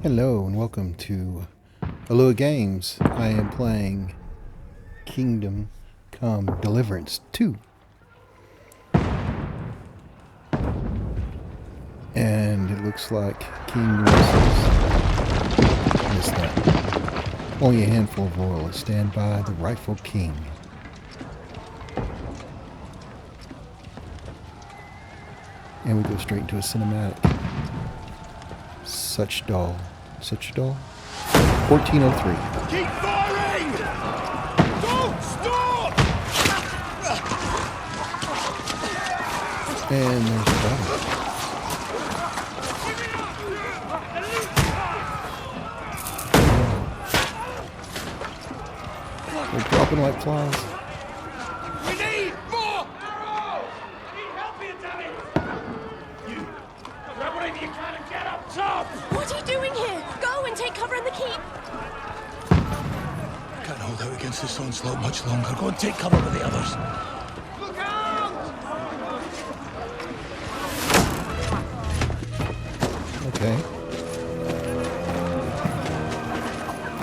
Hello and welcome to Alua Games. I am playing Kingdom Come Deliverance II. And it looks like King missed that. Only a handful of royalists stand by the rightful king. And we go straight into a cinematic. Such doll. 1403. Keep firing! Don't stop! And there's the battle. They're dropping like flies. We need more arrows! Need help here, Danny! You, grab whatever you can and get up top! What are you doing here? Go and take cover in the keep. Can't hold out against this onslaught much longer. Go and take cover with the others. Look out! Okay.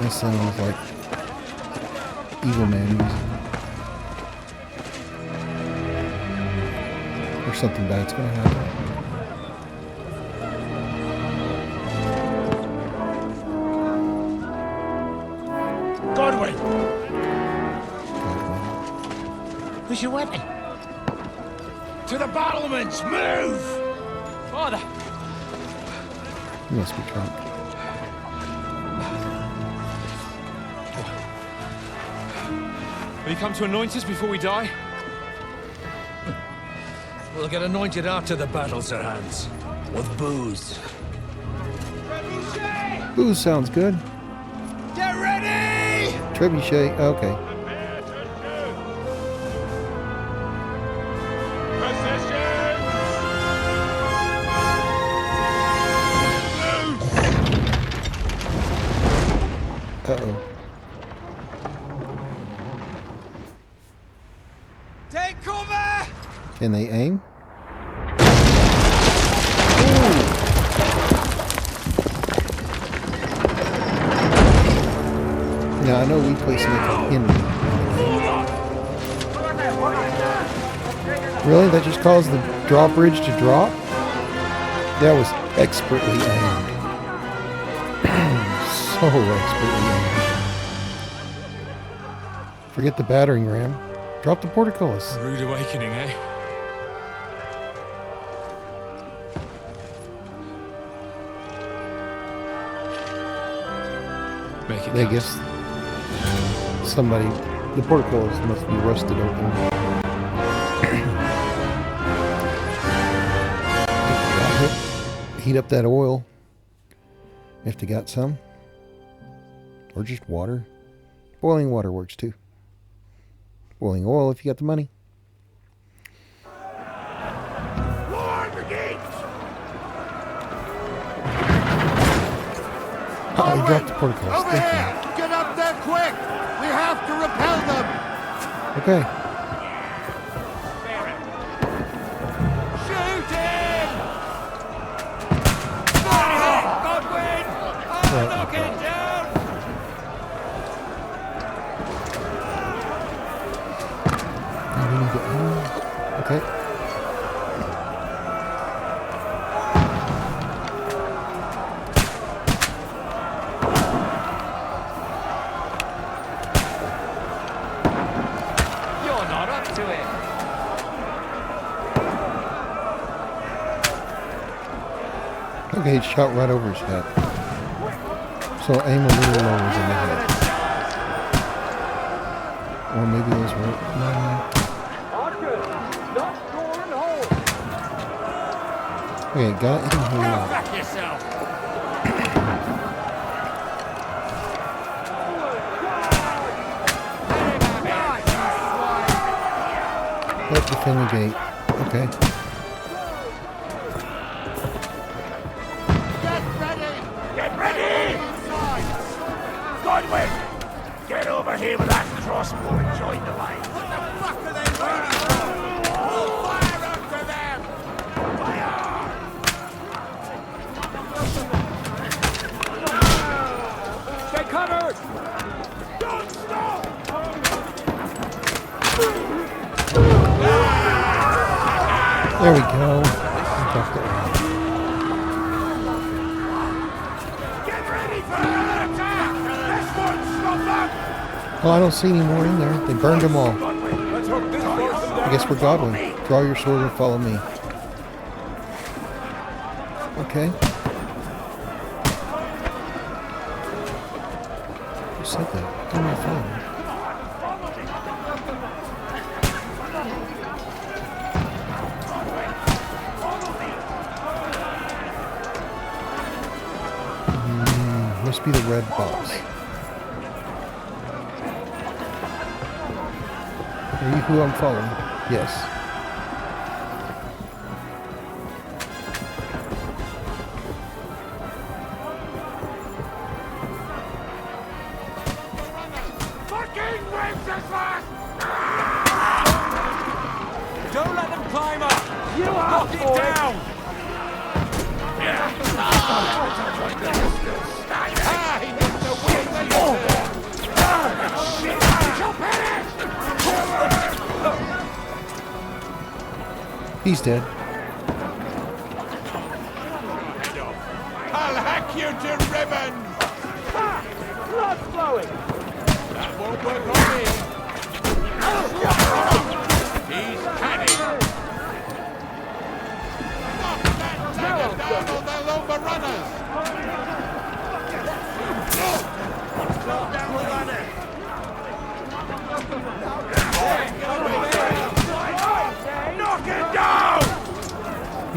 That sounds like Evil Man music. Or something bad's gonna happen. Godwin! Where's your weapon? To the battlements! Move! Father! You must be drunk. Will you come to anoint us before we die? We'll get anointed after the battles are hands. With booze. Booze sounds good. Get ready! Trebuchet, okay. Uh-oh. Take cover! Can they aim? Now I know we play Snake in. Really? That just caused the drawbridge to drop? That was expertly aimed. So expertly aimed. Forget the battering ram. Drop the portcullis. Rude awakening, eh? Make it I count. guess somebody, the portcullis must be rusted open. Heat up that oil if they got some, or just water. Boiling water works too. Boiling oil if you got the money. Lord Brigades! Oh, he dropped the portcullis. Over Thank here! Get up there quick! We have to repel them! you. Okay. Shoot him! Godwin! Right. Knock it down! Now we need to aim. Okay. You're not up to it. Okay, it shot right over his head. So aim a little lower than the head. Or maybe it was right. No. Okay, got it in here. Back yourself! Let defend the gate. Okay. Get ready! Godwin! Get over here with that crossbow and join the line. What the fuck are they waiting for? We'll fire after them! Fire! There we go. Look off the- Get ready for another attack! This one, stop them! Oh, I don't see any more in there. They burned them all. I guess we're goblin. Draw your sword and follow me. Okay. Who said that? Who am I following? Must be the red box. Are you who I'm following? Yes. Fucking Wenceslas! Don't let them climb up! You Knock it down! Ah, he needs to win the shit! You'll perish! He's dead. I'll hack you to ribbons! Blood flowing! That won't work on me! He's cunning! Knock that dagger down on the lumber runners! Knock it down!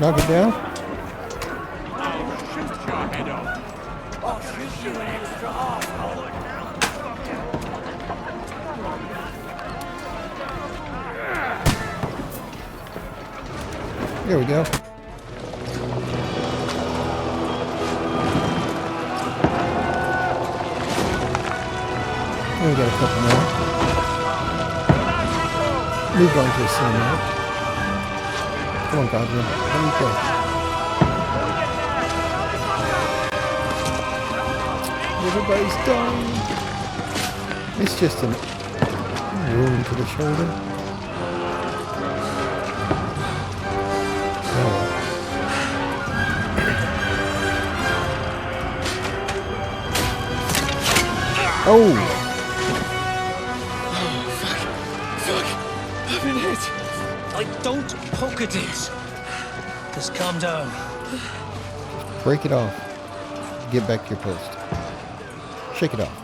Knock it down. I'll shoot your head off! I'll shoot you an extra asshole! There we go. We got a couple more. Move on to a cinematic. Come on, Goblin. How do you go? Everybody's dying. It's just a wound to the shoulder. Oh! Fuck! I've been hit! Don't poke at it! Just calm down. Break it off. Get back to your post. Shake it off.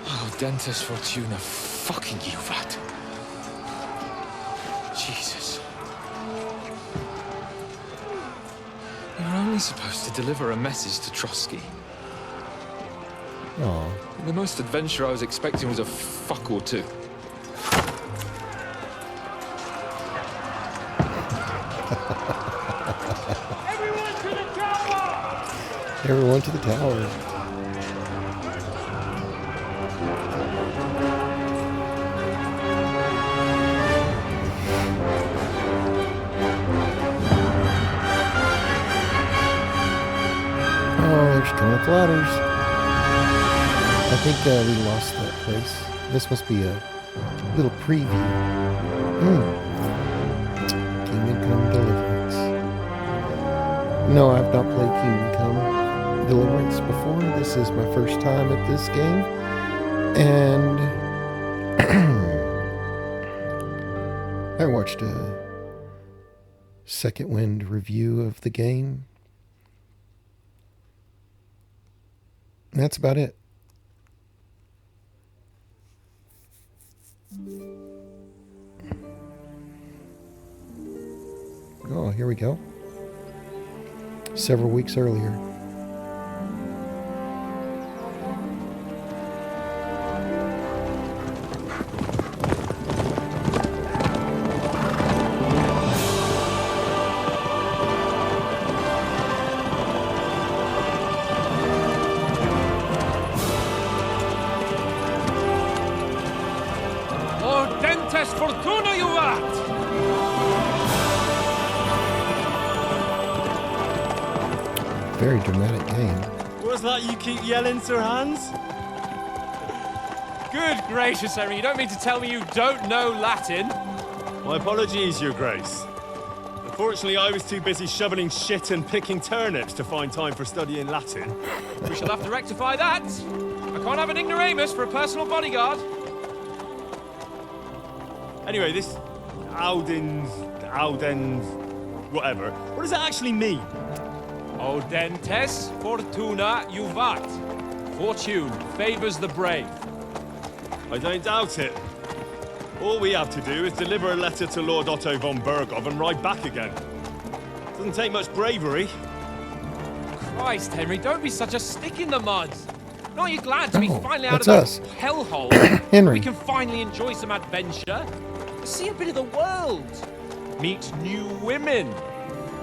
Oh, Dentes Fortuna, fucking you, vat. Jesus. You were only supposed to deliver a message to Trotsky. Oh, The most adventure I was expecting was a fuck or two. Everyone to the tower! everyone to the tower. Oh, there's Tonic Ladders. I think we lost that place. This must be a little preview. Kingdom Come Deliverance. No, I've not played Kingdom Come Deliverance before. This is my first time at this game. And I watched a Second Wind review of the game. And that's about it. Oh, here we go. Several weeks earlier. Oh, Dentes Fortuna, you vat! Very dramatic game. What's that you keep yelling, Sir Hans? Good gracious, Henry, you don't mean to tell me you don't know Latin? My apologies, Your Grace. Unfortunately, I was too busy shoveling shit and picking turnips to find time for studying Latin. We shall have to rectify that. I can't have an ignoramus for a personal bodyguard. Anyway, this Audens, whatever. What does that actually mean? Audentes fortuna juvat. Fortune favors the brave. I don't doubt it. All we have to do is deliver a letter to Lord Otto von Bergov and ride back again. Doesn't take much bravery. Christ, Henry, don't be such a stick in the mud. Aren't you glad to be Oh, finally out of that's that us. hellhole? Henry. We can finally enjoy some adventure, see a bit of the world, meet new women,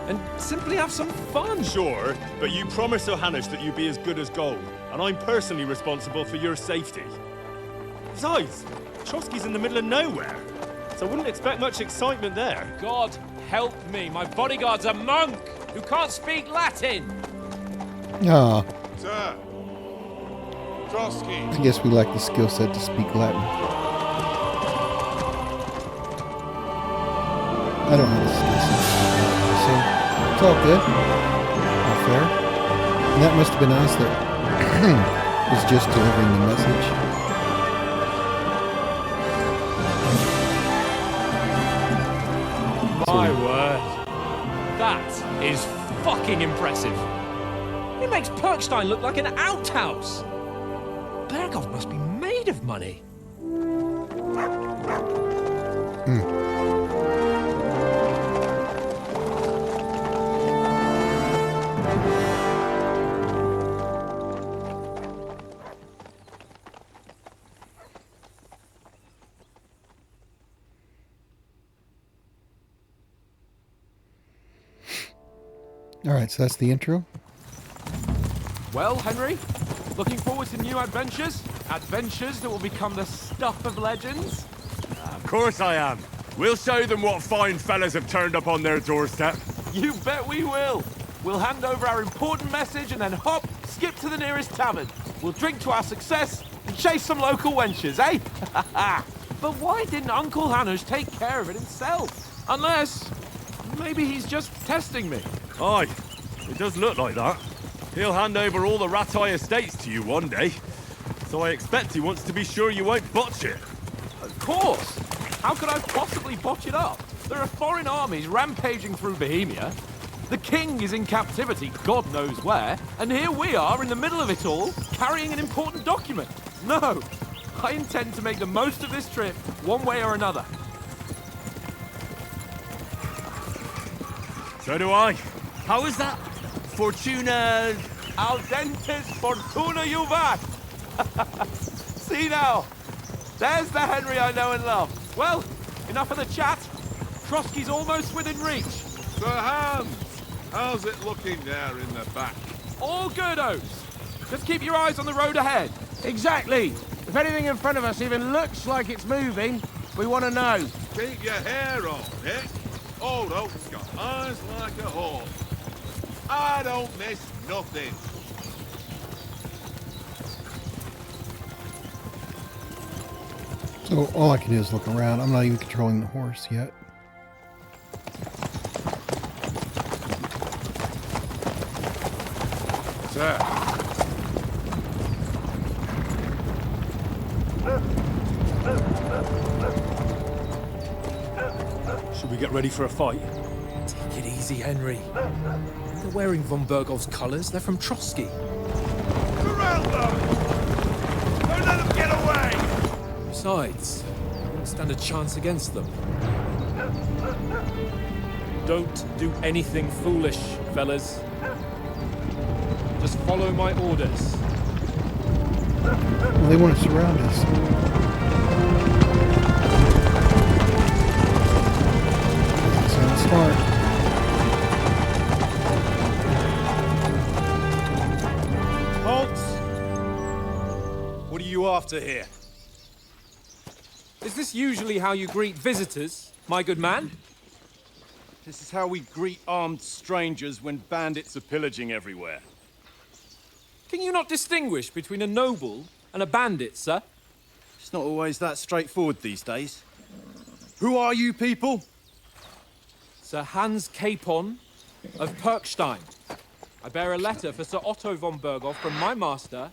and simply have some fun. Sure, but you promised Johannes that you'd be as good as gold, and I'm personally responsible for your safety. Besides, Trotsky's in the middle of nowhere, so I wouldn't expect much excitement there. God help me, my bodyguard's a monk who can't speak Latin. Ah, Sir! Trotsky! I guess we lack the skill set to speak Latin. I don't have the skill set to speak Latin, so it's all good. All fair. And that must have been us that was just delivering the message. My word. That is fucking impressive. It makes Perkstein look like an outhouse. Bergov must be made of money. All right, so that's the intro. Well, Henry, looking forward to new adventures? Adventures that will become the stuff of legends? Of course I am. We'll show them what fine fellas have turned up on their doorstep. You bet we will. We'll hand over our important message and then hop, skip to the nearest tavern. We'll drink to our success and chase some local wenches, eh? But why didn't Uncle Hanush take care of it himself? Unless, maybe he's just testing me. Aye, it does look like that. He'll hand over all the Ratai estates to you one day. So I expect he wants to be sure you won't botch it. Of course. How could I possibly botch it up? There are foreign armies rampaging through Bohemia. The king is in captivity, God knows where. And here we are in the middle of it all, carrying an important document. No, I intend to make the most of this trip, one way or another. So do I. How is that? Fortuna... Al dentes fortuna juvat. See now, there's the Henry I know and love. Well, enough of the chat. Trotsky's almost within reach. Sir Hans! How's it looking there in the back? All good, Oates. Just keep your eyes on the road ahead. Exactly. If anything in front of us even looks like it's moving, we want to know. Keep your hair on, eh? Old Oak's got eyes like a hawk. I don't miss nothing. So all I can do is look around. I'm not even controlling the horse yet. Sir. Should we get ready for a fight? Take it easy, Henry. They're wearing von Bergov's colours. They're from Trotsky. Corral them! Don't let them get away! Besides, I wouldn't stand a chance against them. Don't do anything foolish, fellas. Just follow my orders. Well, they want to surround us. Sounds smart. Halt! What are you after here? Is this usually how you greet visitors, my good man? This is how we greet armed strangers when bandits are pillaging everywhere. Can you not distinguish between a noble and a bandit, sir? It's not always that straightforward these days. Who are you people? Sir Hans Capon of Perkstein. I bear a letter for Sir Otto von Berghoff from my master,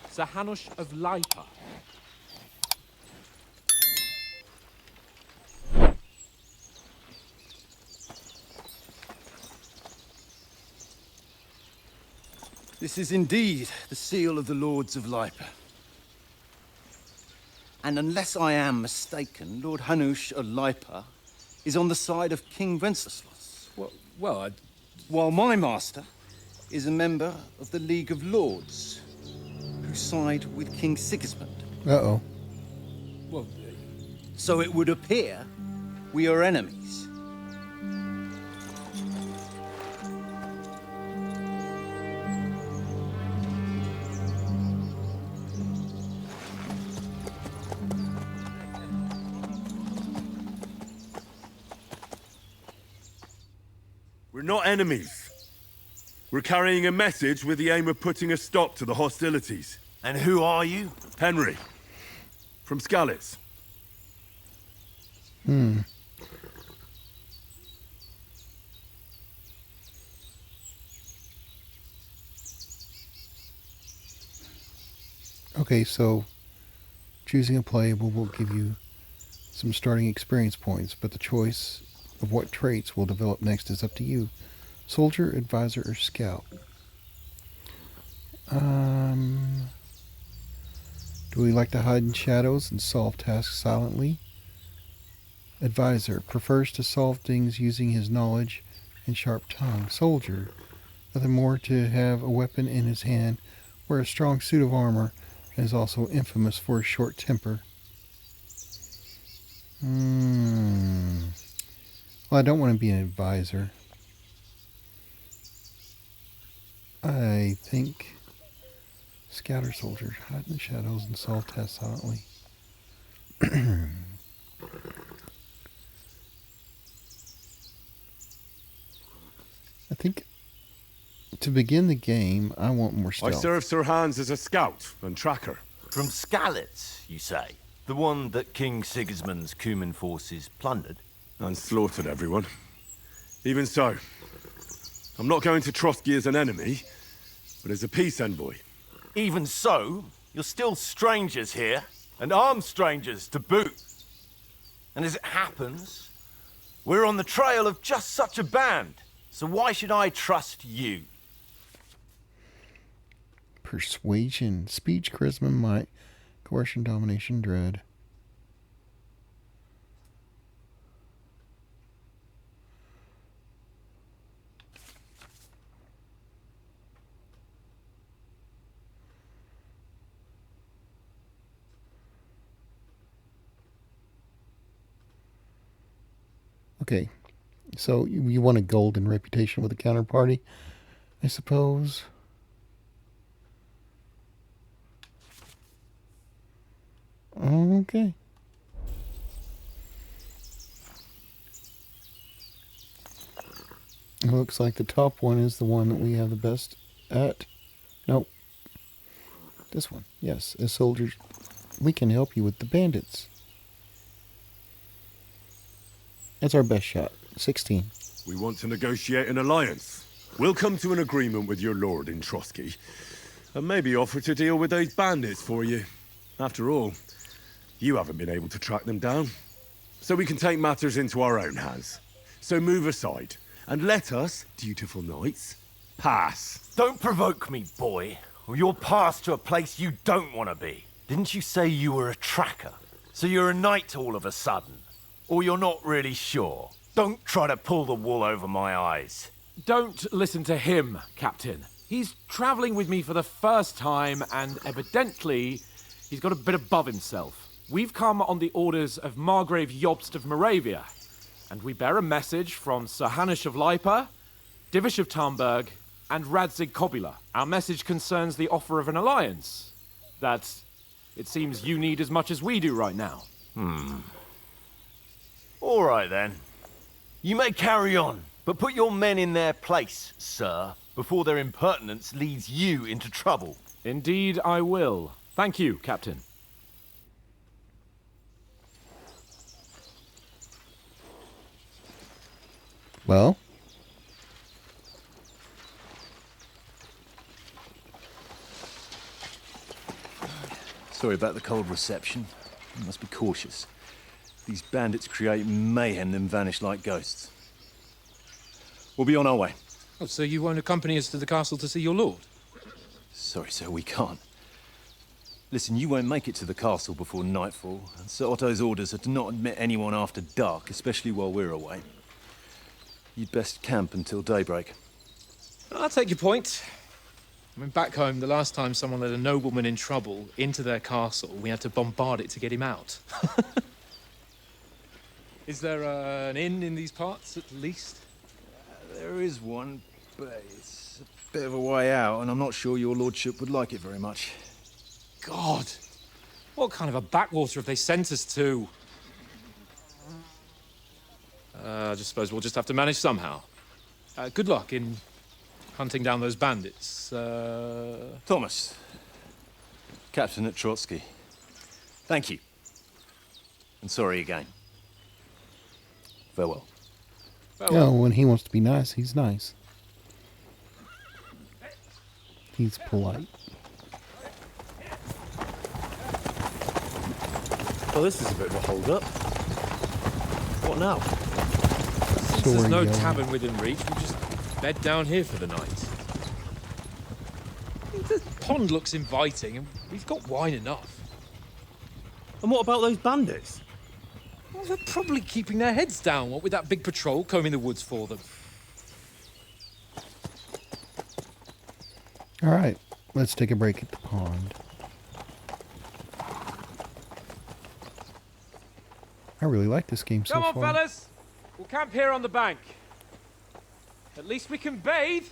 Sir Hanush of Leipa. This is indeed the seal of the Lords of Lipa. And unless I am mistaken, Lord Hanush of Lipa is on the side of King Wenceslas. While my master is a member of the League of Lords, who side with King Sigismund. Uh-oh. So it would appear we are enemies. We're not enemies. We're carrying a message with the aim of putting a stop to the hostilities. And who are you? Henry. From Skalitz. Okay, so choosing a playable will give you some starting experience points, but the choice of what traits will develop next is up to you. Soldier, advisor, or scout. Do we like to hide in shadows and solve tasks silently? Advisor prefers to solve things using his knowledge and sharp tongue. Soldier, nothing more to have a weapon in his hand, wear a strong suit of armor, and is also infamous for his short temper. Well, I don't want to be an advisor. I think scout or soldier, hide in the shadows and solve tasks silently. I think to begin the game, I want more I stealth. serve Sir Hans as a scout and tracker. From Skalitz, you say? The one that King Sigismund's Cuman forces plundered? And slaughtered everyone. Even so, I'm not going to Trotsky as an enemy, but as a peace envoy. Even so, you're still strangers here, and armed strangers to boot. And as it happens, we're on the trail of just such a band, so why should I trust you? Persuasion, speech, charisma, might, coercion, domination, dread. Okay, so you want a golden reputation with a counterparty, I suppose. Okay. It looks like the top one is the one that we have the best at. Nope. This one. Yes, as soldiers, we can help you with the bandits. That's our best shot. 16. We want to negotiate an alliance. We'll come to an agreement with your lord in Trotsky, and maybe offer to deal with those bandits for you. After all, you haven't been able to track them down. So we can take matters into our own hands. So move aside, and let us, dutiful knights, pass. Don't provoke me, boy, or you'll pass to a place you don't want to be. Didn't you say you were a tracker? So you're a knight all of a sudden? Or you're not really sure? Don't try to pull the wool over my eyes. Don't listen to him, Captain. He's travelling with me for the first time, and evidently, he's got a bit above himself. We've come on the orders of Margrave Jobst of Moravia, and we bear a message from Sir Hanush of Lipa, Divish of Tarnberg, and Radzig Kobula. Our message concerns the offer of an alliance that it seems you need as much as we do right now. All right, then. You may carry on, but put your men in their place, sir, before their impertinence leads you into trouble. Indeed, I will. Thank you, Captain. Well, Sorry about the cold reception. You must be cautious. These bandits create mayhem, then vanish like ghosts. We'll be on our way. Oh, so you won't accompany us to the castle to see your lord? Sorry, sir, we can't. Listen, you won't make it to the castle before nightfall, and Sir Otto's orders are to not admit anyone after dark, especially while we're away. You'd best camp until daybreak. I'll take your point. I mean, back home, the last time someone let a nobleman in trouble into their castle, we had to bombard it to get him out. Is there an inn in these parts, at least? There is one, but it's a bit of a way out, and I'm not sure your lordship would like it very much. God! What kind of a backwater have they sent us to? I just suppose we'll just have to manage somehow. Good luck in hunting down those bandits. Thomas, Captain at Trotsky. Thank you. And sorry again. Farewell. oh, when he wants to be nice, he's nice. He's polite. Well, this is a bit of a hold-up. What now? Since there's no tavern within reach, we'll just bed down here for the night. The pond looks inviting, and we've got wine enough. And what about those bandits? Well, they're probably keeping their heads down, what with that big patrol combing the woods for them. All right, let's take a break at the pond. I really like this game so Come on, far. fellas. We'll camp here on the bank. At least we can bathe.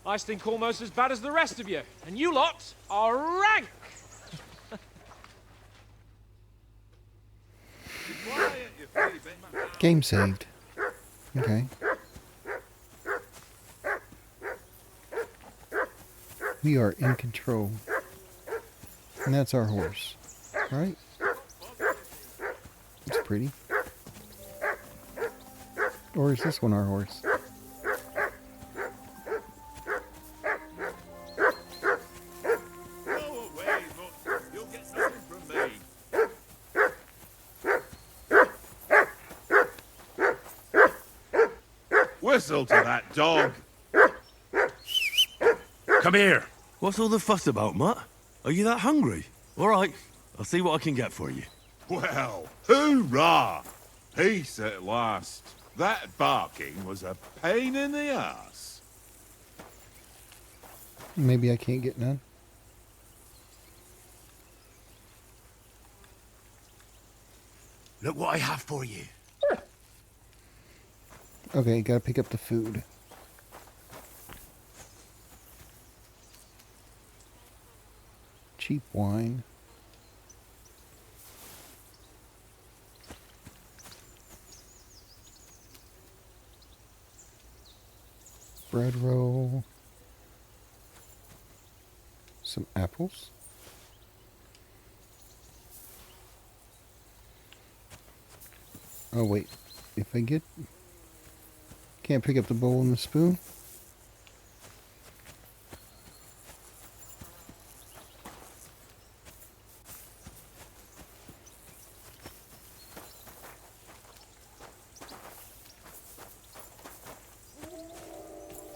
I stink almost as bad as the rest of you. And you lot are rank. Game saved. Okay. We are in control. And that's our horse. Right? It's pretty. Or is this one our horse? Whistle to that dog. Come here. What's all the fuss about, Mutt? Are you that hungry? All right, I'll see what I can get for you. Well, hoorah! Peace at last. That barking was a pain in the ass. Maybe I can't get none. Look what I have for you. Okay, gotta pick up the food. Cheap wine. Bread roll. Some apples. Oh wait, if I get... Can't pick up the bowl and the spoon?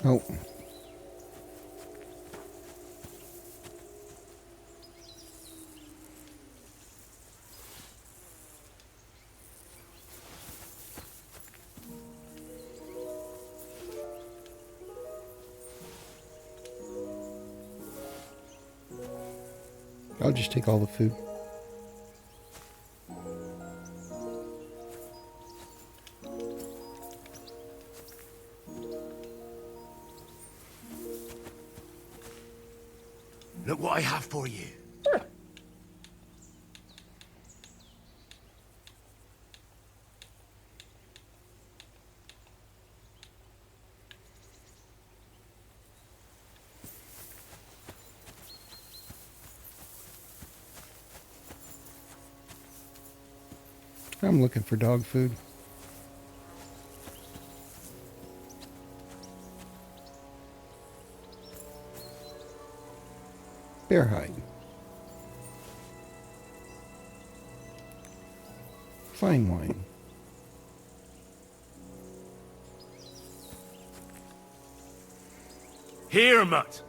Oh. I'll just take all the food. Look what I have for you. I'm looking for dog food. Bear hide. Fine wine. Here, mutt.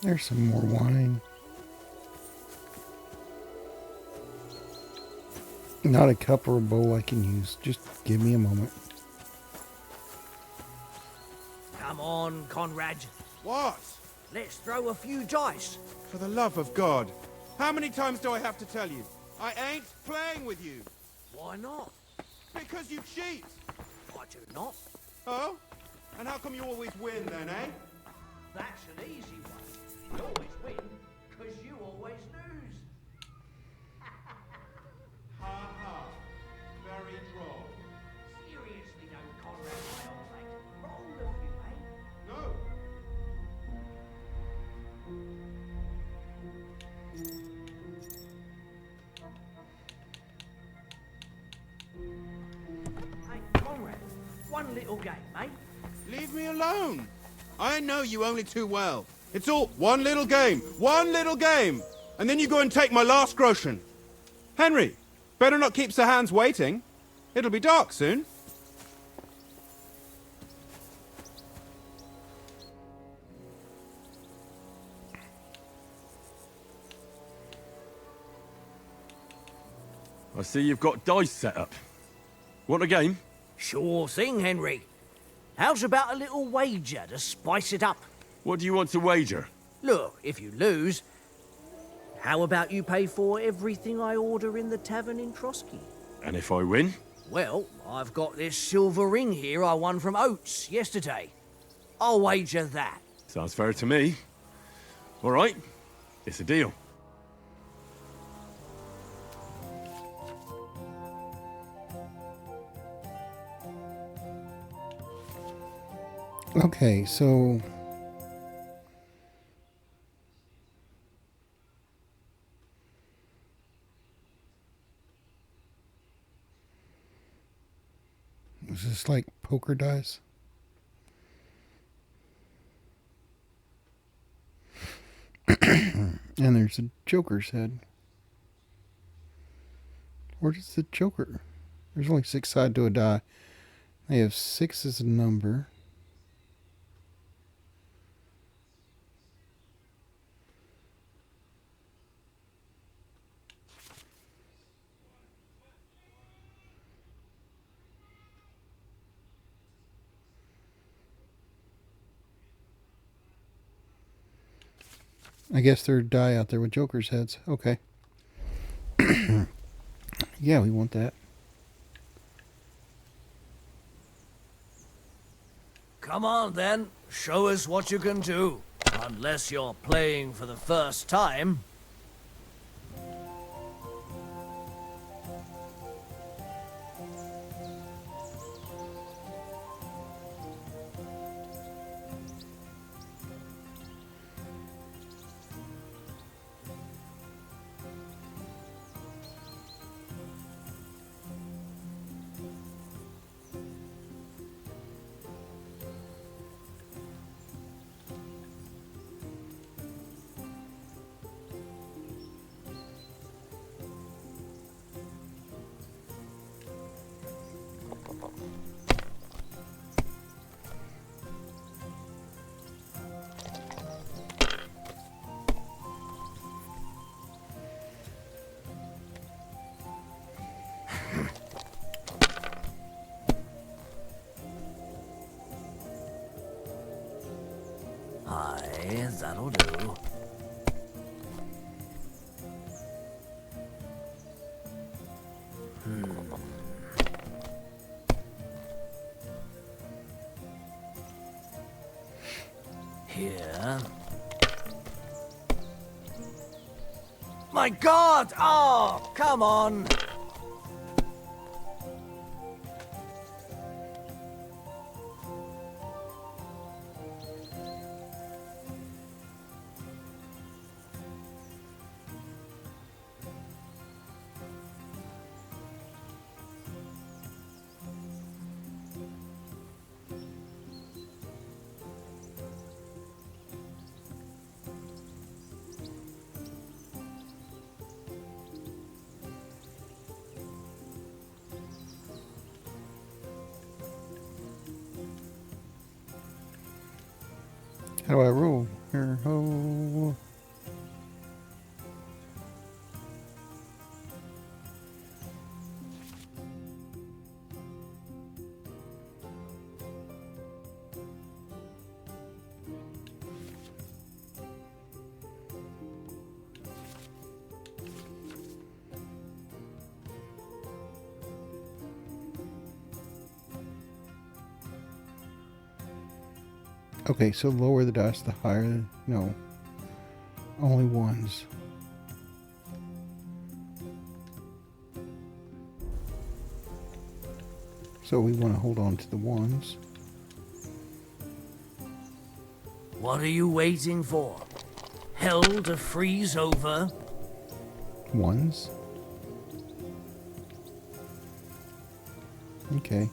There's some more wine. Not a cup or a bowl I can use. Just give me a moment. Come on, Conrad. What? Let's throw a few dice. For the love of God. How many times do I have to tell you? I ain't playing with you. Why not? Because you cheat. I do not. Oh? And how come you always win then, eh? That's an easy one. You always win, because you always lose. Ha ha. Very droll. Seriously though, Conrad, my old mate. For all of you, eh? No. Hey, Conrad, one little game, mate. Leave me alone. I know you only too well. It's all one little game, and then you go and take my last groschen. Henry, better not keep Sir Hans waiting. It'll be dark soon. I see you've got dice set up. Want a game? Sure thing, Henry. How's about a little wager to spice it up? What do you want to wager? Look, if you lose, how about you pay for everything I order in the tavern in Trotsky? And if I win? Well, I've got this silver ring here I won from Oates yesterday. I'll wager that. Sounds fair to me. All right, it's a deal. Okay, so is this like poker dice? And there's a Joker's head. Where's the Joker? There's only 6 sides to a die. They have 6 as a number. I guess there are die out there with Joker's heads. Okay. Yeah, we want that. Come on then, show us what you can do. Unless you're playing for the first time. Aye, that'll do. Here. My God! Oh, come on! How do I roll? Here, ho. Okay, so lower the dice, the higher. No, only ones. So we want to hold on to the ones. What are you waiting for? Hell to freeze over? Ones. Okay.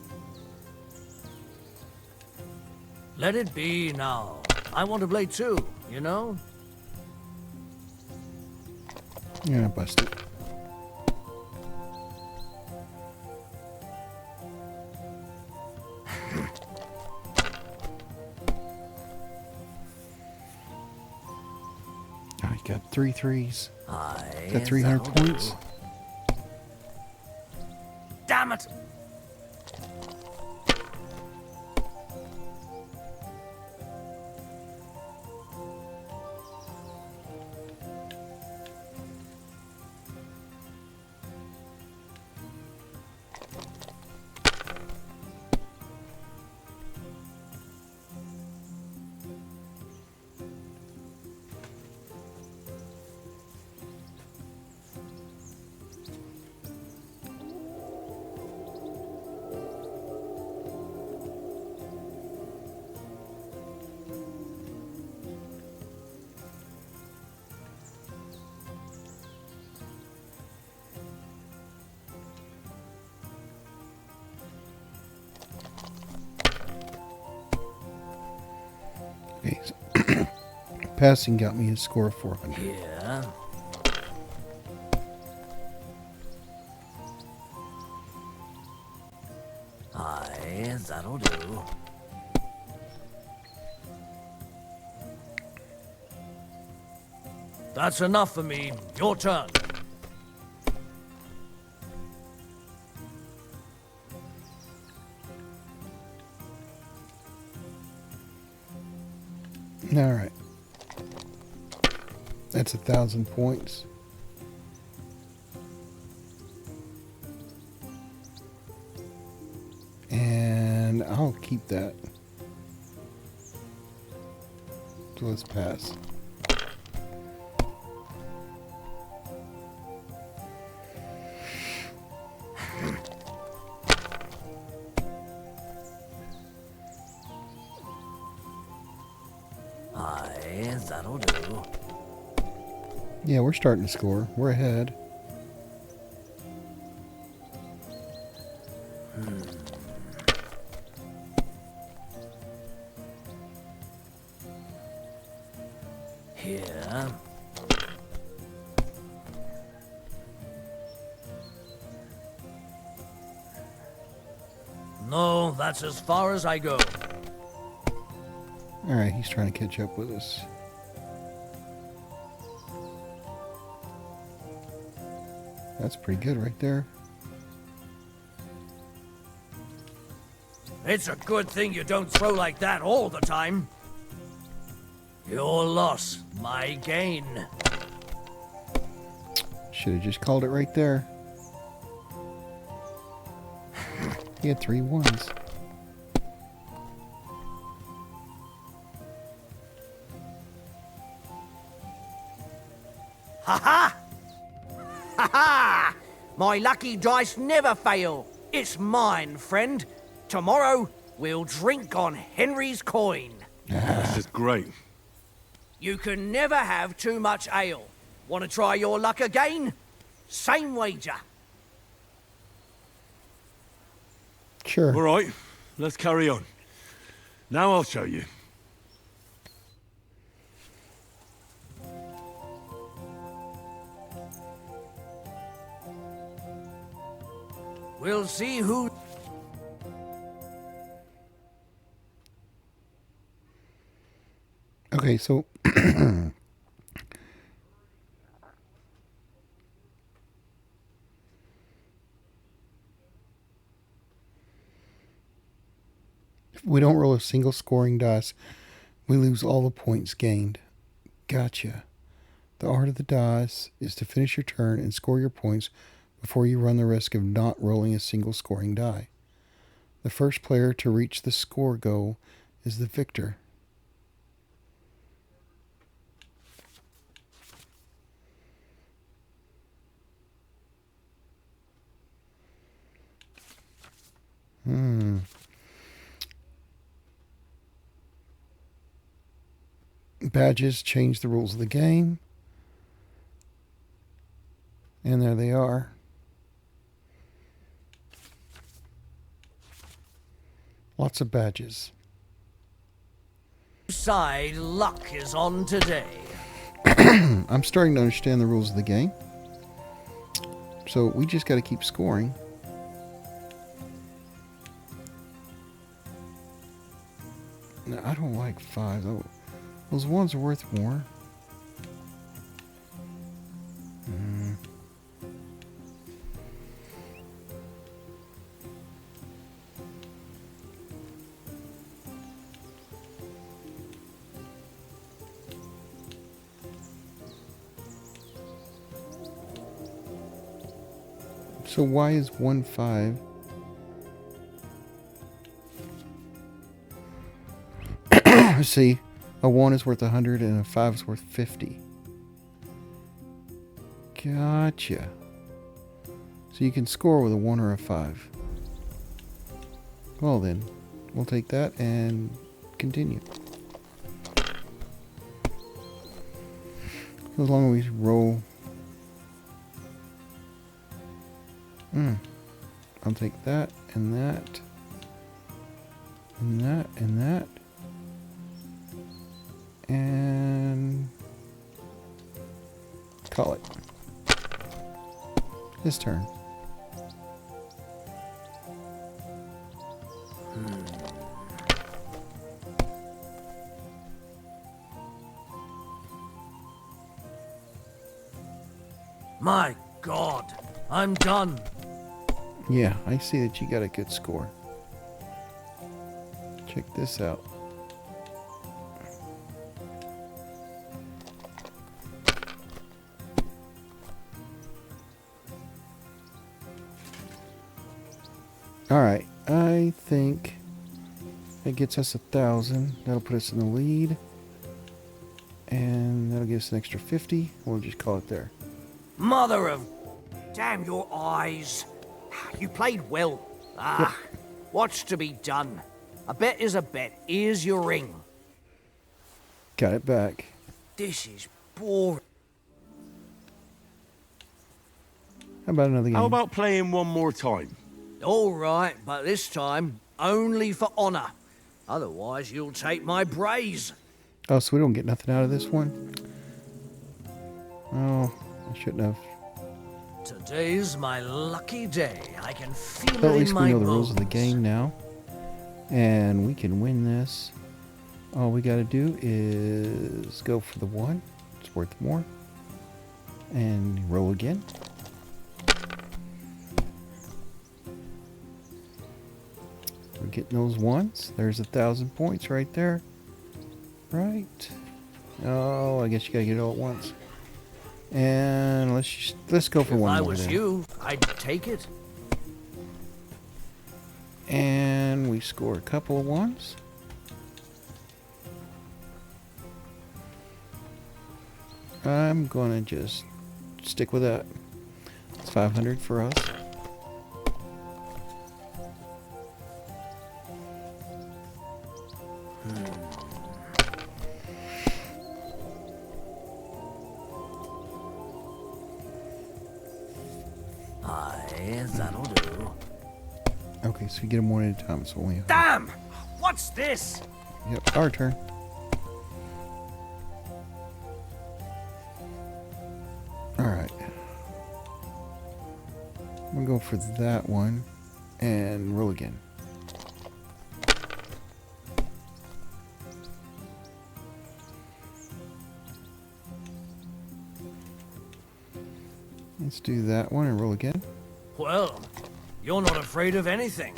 Let it be now. I want to play too, you know? Yeah, bust it. I got 3 threes. Got 300 points. Damn it! Okay, so passing got me a score of 400. Yeah. Aye, that'll do. That's enough for me. Your turn. All right. That's 1,000 points. And I'll keep that. So let's pass. Aye, that'll do. Yeah, we're starting to score. We're ahead. Here. No, that's as far as I go. All right, he's trying to catch up with us. That's pretty good right there. It's a good thing you don't throw like that all the time. Your loss, my gain. Should have just called it right there. He had 3 ones. Ha-ha! Ha-ha! My lucky dice never fail. It's mine, friend. Tomorrow, we'll drink on Henry's coin. That's just great. You can never have too much ale. Want to try your luck again? Same wager. Sure. All right, let's carry on. Now I'll show you. We'll see who... Okay, so if we don't roll a single scoring dice, we lose all the points gained. Gotcha. The art of the dice is to finish your turn and score your points before you run the risk of not rolling a single scoring die. The first player to reach the score goal is the victor. Badges change the rules of the game. And there they are. Lots of badges. Side luck is on today. I'm starting to understand the rules of the game. So we just got to keep scoring. No, I don't like 5. Those ones are worth more. So why is 1 5? See, a 1 is worth 100 and a 5 is worth 50. Gotcha. So you can score with a 1 or a 5. Well then, we'll take that and continue. As long as we roll. I'll take that and that and that and that and call it. His turn. My God, I'm done. Yeah, I see that you got a good score. Check this out. Alright, I think that gets us 1,000. That'll put us in the lead. And that'll give us an extra 50. We'll just call it there. Mother of... Damn your eyes. You played well. What's to be done? A bet is a bet. Here's your ring. Got it back. This is boring. How about another game? How about playing one more time? All right, but this time only for honor. Otherwise, you'll take my braze. Oh, so we don't get nothing out of this one? Oh, I shouldn't have. Today's my lucky day. I can feel But at it least in we my know the rules of the bones. game now. And we can win this. All we got to do is go for the 1. It's worth more. And roll again. We're getting those 1s. There's 1,000 points right there. Right. Oh, I guess you gotta get it all at once. And let's go for If one I more was then. you, I'd take it. And we score a couple of 1s. I'm gonna just stick with that. It's 500 for us. Aye, that'll do. Okay, so you get them one at a time. So only. Damn! What's this? Yep, our turn. Alright. I'm gonna go for that one and roll again. Let's do that one and roll again. Well, you're not afraid of anything.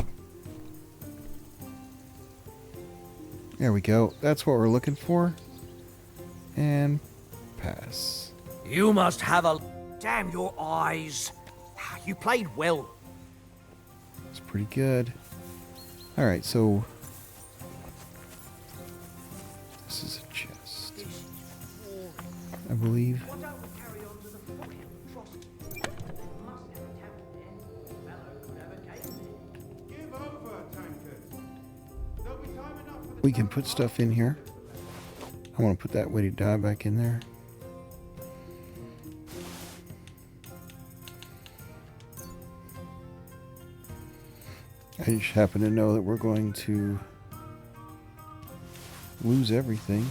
There we go. That's what we're looking for. And pass. You must have a... Damn your eyes. You played well. It's pretty good. Alright, so... This is a chest. I believe. We can put stuff in here. I want to put that weighted die back in there. I just happen to know that we're going to lose everything.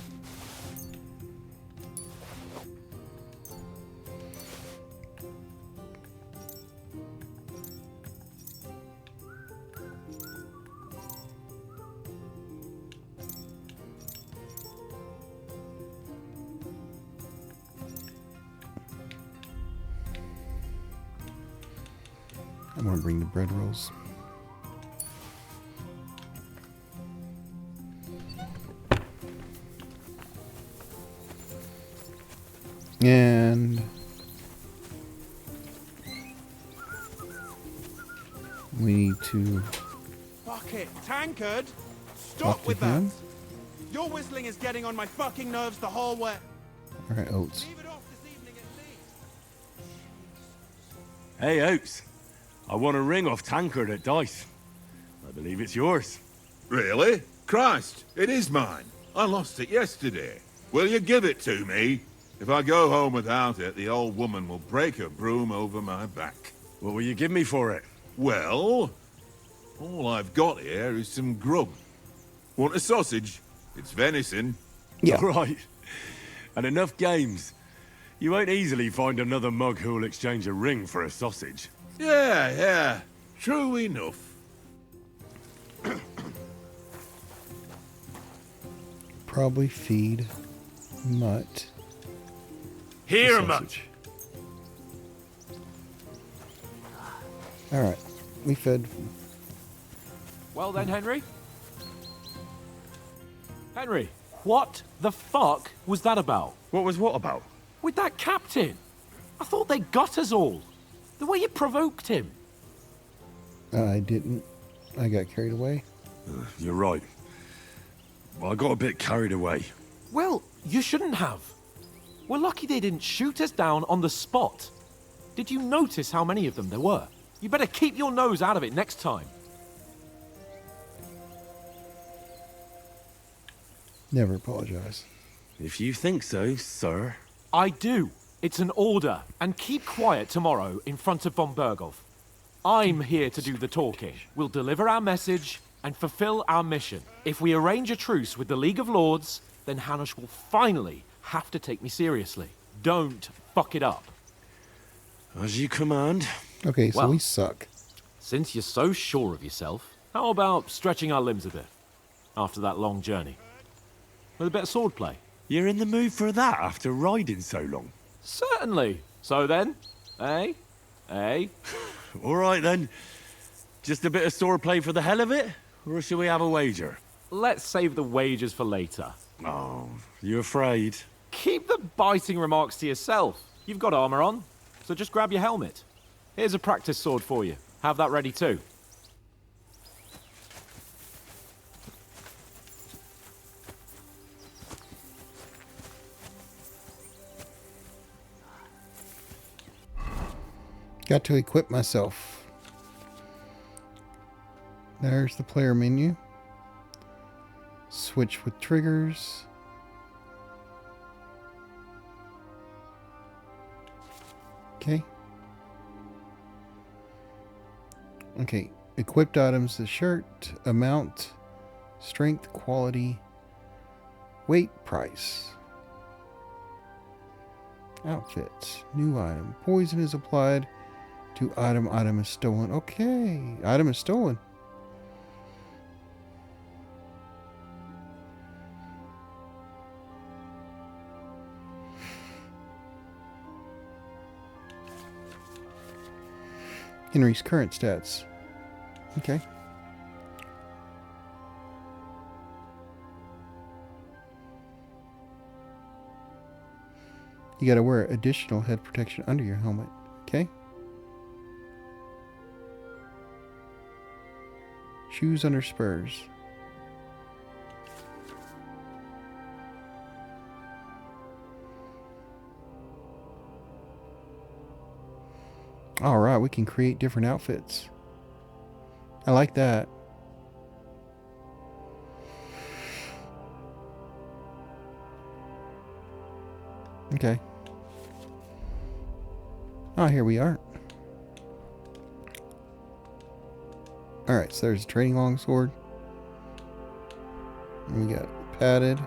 I'm going to bring the bread rolls. And we need to... Fuck it, Tankard! Stop with that! Your whistling is getting on my fucking nerves the whole way. Alright, Oates. Leave it off this evening at least. Hey, Oates. I want a ring off Tankard at Dice. I believe it's yours. Really? Christ, it is mine. I lost it yesterday. Will you give it to me? If I go home without it, the old woman will break her broom over my back. What will you give me for it? Well, all I've got here is some grub. Want a sausage? It's venison. Yeah. Right. And enough games. You won't easily find another mug who'll exchange a ring for a sausage. Yeah. True enough. Probably feed Mutt. Here, Mutt. Alright, we fed. Well then, Henry? Henry, what the fuck was that about? What was what about? With that captain? I thought they got us all. The way you provoked him. I didn't. I got carried away. You're right. I got a bit carried away. Well, you shouldn't have. We're lucky they didn't shoot us down on the spot. Did you notice how many of them there were? You better keep your nose out of it next time. Never apologize. If you think so, sir. I do. It's an order. And keep quiet tomorrow in front of von Berghoff. I'm here to do the talking. We'll deliver our message and fulfill our mission. If we arrange a truce with the League of Lords, then Hanush will finally have to take me seriously. Don't fuck it up. As you command. Okay, so Well, we suck. Since you're so sure of yourself, how about stretching our limbs a bit after that long journey? With a bit of swordplay. You're in the mood for that after riding so long? Certainly. So then, eh? All right then. Just a bit of swordplay for the hell of it? Or shall we have a wager? Let's save the wagers for later. Oh, you afraid? Keep the biting remarks to yourself. You've got armor on, so just grab your helmet. Here's a practice sword for you. Have that ready too. Got to equip myself. There's the player menu. Switch with triggers. Okay. Okay. Equipped items, the shirt, amount, strength, quality, weight, price. Outfits, new item. Poison is applied to item. Item is stolen. Okay. Item is stolen. Henry's current stats. Okay. You gotta wear additional head protection under your helmet. Okay. Shoes under spurs. Alright, we can create different outfits. I like that. Okay. Oh, here we are. Alright, so there's a training longsword. And we got padded.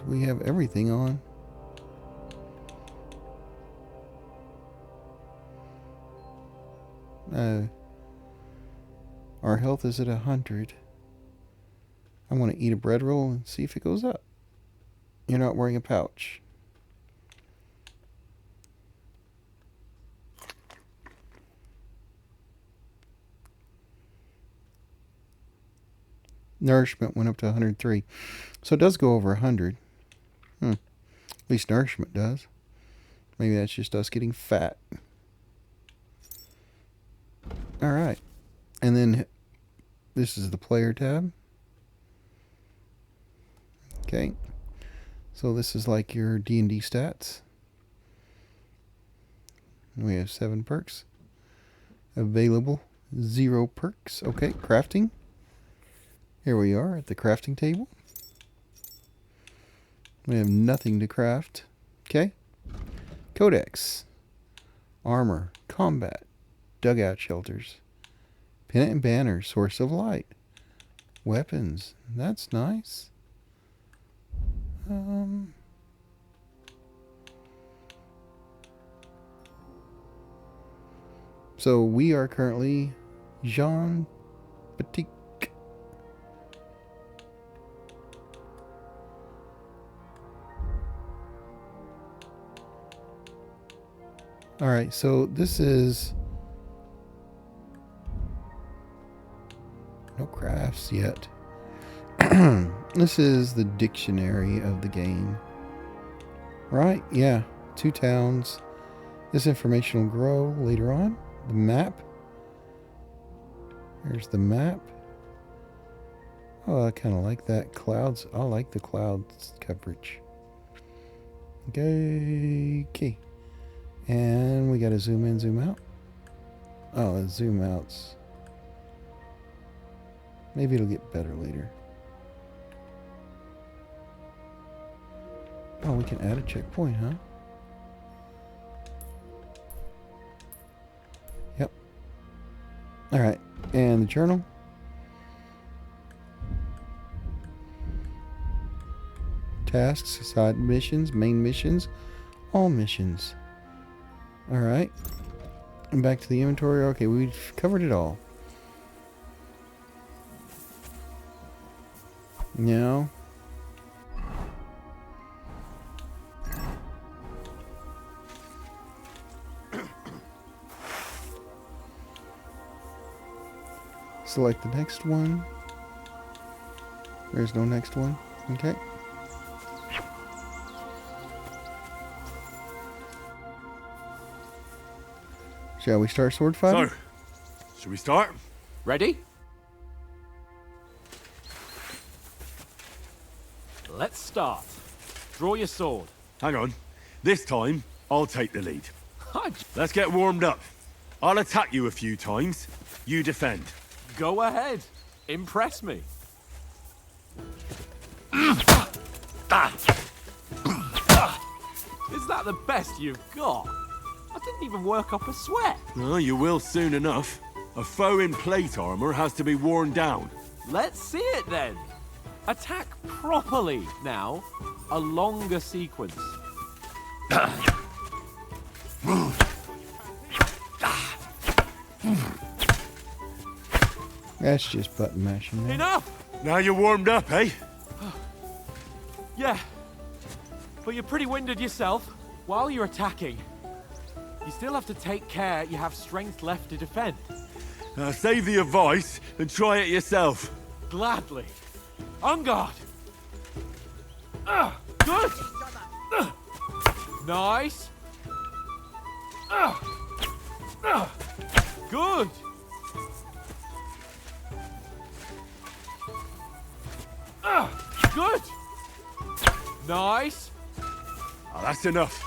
We have everything on. Our health is at 100. I want to eat a bread roll and see if it goes up. You're not wearing a pouch. Nourishment went up to 103. So it does go over 100. At least nourishment does. Maybe that's just us getting fat. Alright. And then this is the player tab. Okay. So this is like your D&D stats. We have 7 perks. Available. 0 perks. Okay, crafting. Here we are at the crafting table. We have nothing to craft. Okay. Codex. Armor. Combat. Dugout shelters. Pennant and banner. Source of light. Weapons. That's nice. So we are currently Jean Baptiste. Alright, so this is no crafts yet. This is the dictionary of the game. Right? Yeah. 2 towns. This information will grow later on. The map. Here's the map. Oh, I kind of like that. Clouds. I like the clouds coverage. Okay. And we got to zoom in, zoom out. Oh, the zoom outs. Maybe it'll get better later. Oh, we can add a checkpoint, huh? Yep. Alright, and the journal. Tasks, side missions, main missions, all missions. Alright. And back to the inventory. Okay, we've covered it all. Now... select the next one. There's no next one. Okay. Shall we start sword fighting? So, should we start? Ready? start. Draw your sword. Hang on. This time, I'll take the lead. I Let's get warmed up. I'll attack you a few times. You defend. Go ahead. Impress me. Is that the best you've got? I didn't even work up a sweat. Oh, you will soon enough. A foe in plate armor has to be worn down. Let's see it then. Attack properly now. A longer sequence. That's just button mashing. Man. Enough! Now you're warmed up, eh? Yeah. But you're pretty winded yourself. While you're attacking, you still have to take care you have strength left to defend. Save the advice and try it yourself. Gladly. On guard. Good. Nice. Good. Good. Nice. Oh, that's enough.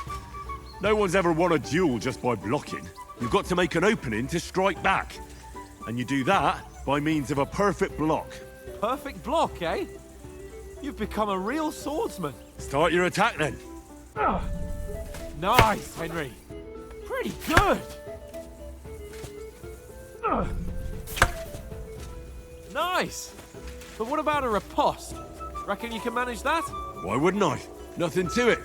No one's ever won a duel just by blocking. You've got to make an opening to strike back. And you do that by means of a perfect block. Perfect block, eh? You've become a real swordsman. Start your attack then. Nice, Henry. Pretty good. Nice. But what about a riposte? Reckon you can manage that? Why wouldn't I? Nothing to it.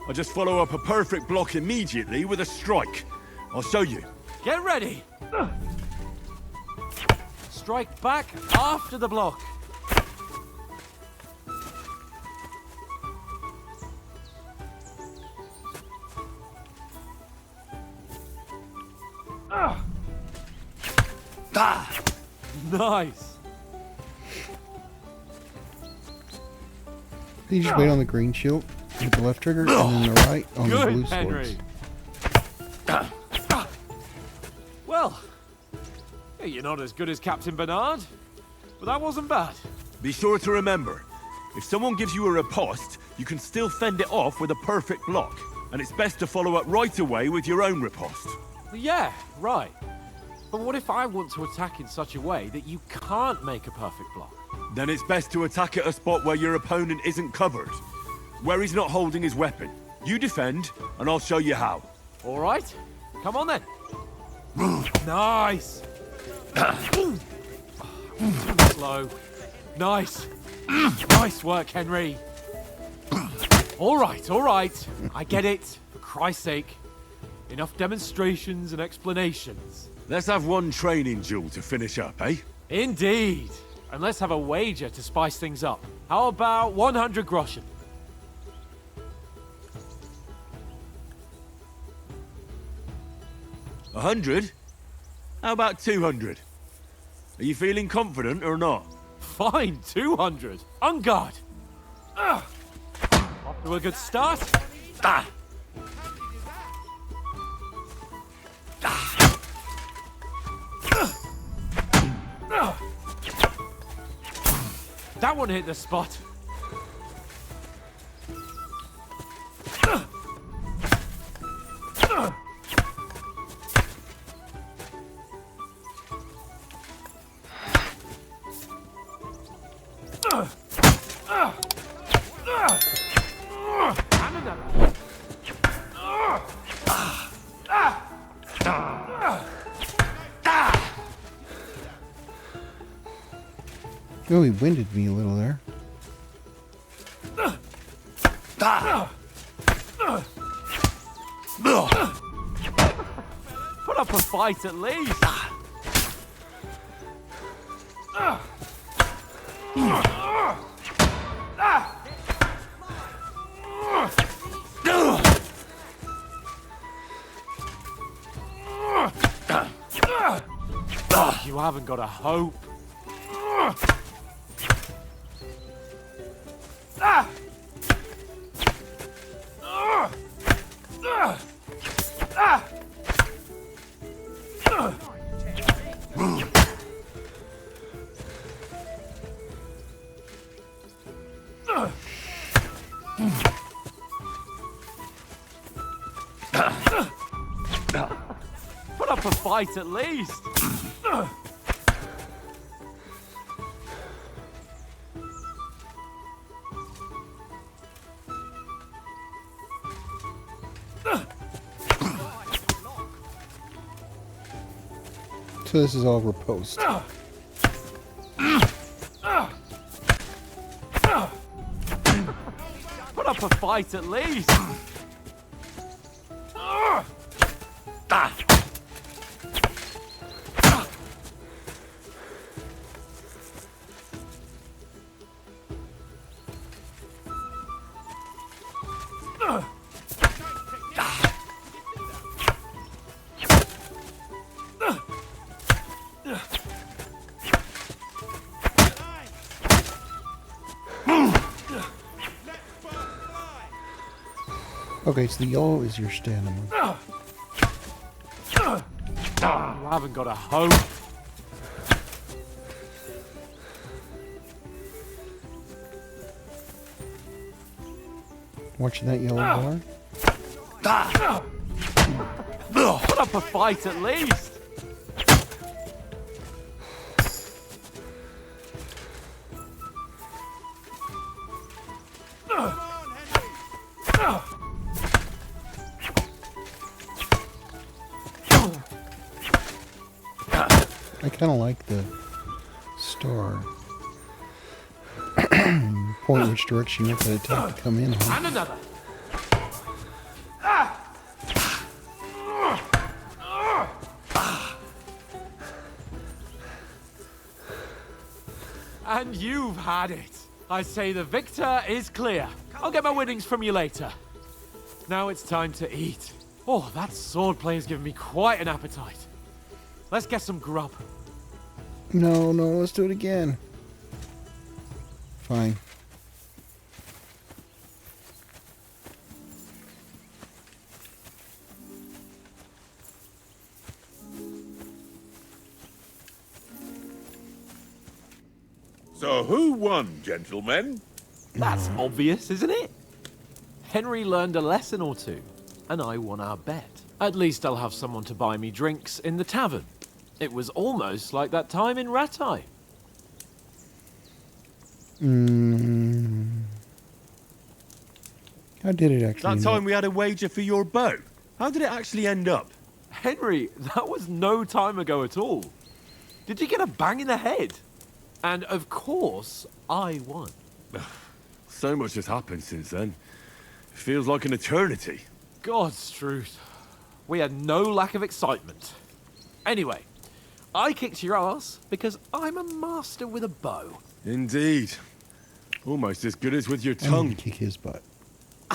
I just follow up a perfect block immediately with a strike. I'll show you. Get ready. Strike back after the block. Nice. You just wait on the green shield, hit the left trigger, and then the right on Good, the blue Henry. swords. Well, you're not as good as Captain Bernard, but that wasn't bad. Be sure to remember, if someone gives you a riposte, you can still fend it off with a perfect block. And it's best to follow up right away with your own riposte. Yeah, right. But what if I want to attack in such a way that you can't make a perfect block? Then it's best to attack at a spot where your opponent isn't covered. Where he's not holding his weapon. You defend, and I'll show you how. All right. Come on then. Nice. Slow. Nice. Nice work, Henry. All right. I get it. For Christ's sake. Enough demonstrations and explanations. Let's have one training duel to finish up, eh? Indeed. And let's have a wager to spice things up. How about 100 groschen? $100? How about 200? Are you feeling confident or not? Fine, 200. On guard. Off to a good start. That one hit the spot. And another. Oh, he winded me a little there. Put up a fight at least. You haven't got a hope. Put up a fight at least. So this is all riposte. Put up a fight at least. Okay, so the yellow is your stamina. You haven't got a hope. Watching that yellow bar? Put up a fight at least. I kind of like the star. Point which direction you want the attack to come in. Huh? And another. And you've had it. I say the victor is clear. I'll get my winnings from you later. Now it's time to eat. Oh, that swordplay has given me quite an appetite. Let's get some grub. No, let's do it again. Fine. So who won, gentlemen? That's obvious, isn't it? Henry learned a lesson or two, and I won our bet. At least I'll have someone to buy me drinks in the tavern. It was almost like that time in Rattay. How did it actually That end time up? we had a wager for your bow. How did it actually end up? Henry, that was no time ago at all. Did you get a bang in the head? And of course, I won. So much has happened since then. It feels like an eternity. God's truth. We had no lack of excitement. Anyway, I kicked your ass because I'm a master with a bow. Indeed. Almost as good as with your I'm gonna tongue. kick his butt.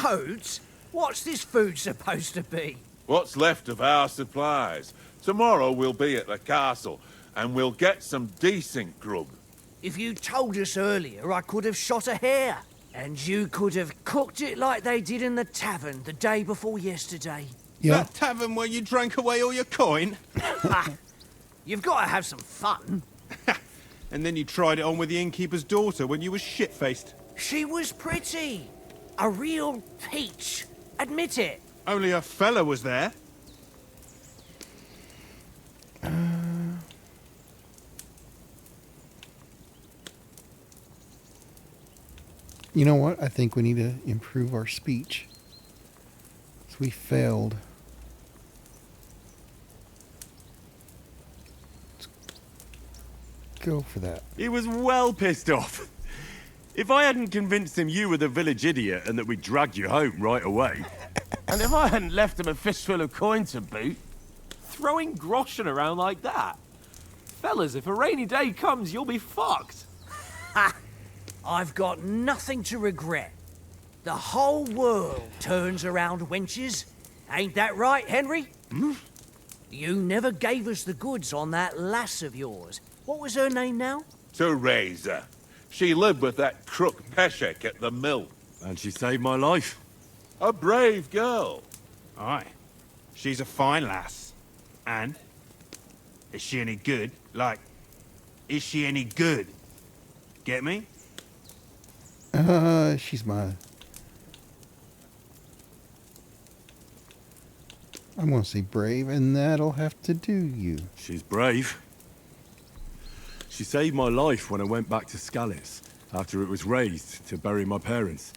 Oats? What's this food supposed to be? What's left of our supplies? Tomorrow we'll be at the castle, and we'll get some decent grub. If you told us earlier, I could have shot a hare. And you could have cooked it like they did in the tavern the day before yesterday. Yeah. That tavern where you drank away all your coin? You've got to have some fun. And then you tried it on with the innkeeper's daughter when you were shit-faced. She was pretty. A real peach. Admit it. Only a fella was there. You know what? I think we need to improve our speech. So we failed. Let's go for that. He was well pissed off. If I hadn't convinced him you were the village idiot and that we'd drag you home right away. And if I hadn't left him a fistful of coin to boot. Throwing groschen around like that? Fellas, if a rainy day comes, you'll be fucked. Ha! I've got nothing to regret. The whole world turns around wenches. Ain't that right, Henry? You never gave us the goods on that lass of yours. What was her name now? Teresa. She lived with that crook Peshek at the mill. And she saved my life. A brave girl. Aye. She's a fine lass. And? Is she any good? Like, is she any good? Get me? She's my... I'm going to say brave, and that'll have to do you. She's brave. She saved my life when I went back to Skalitz after it was razed to bury my parents,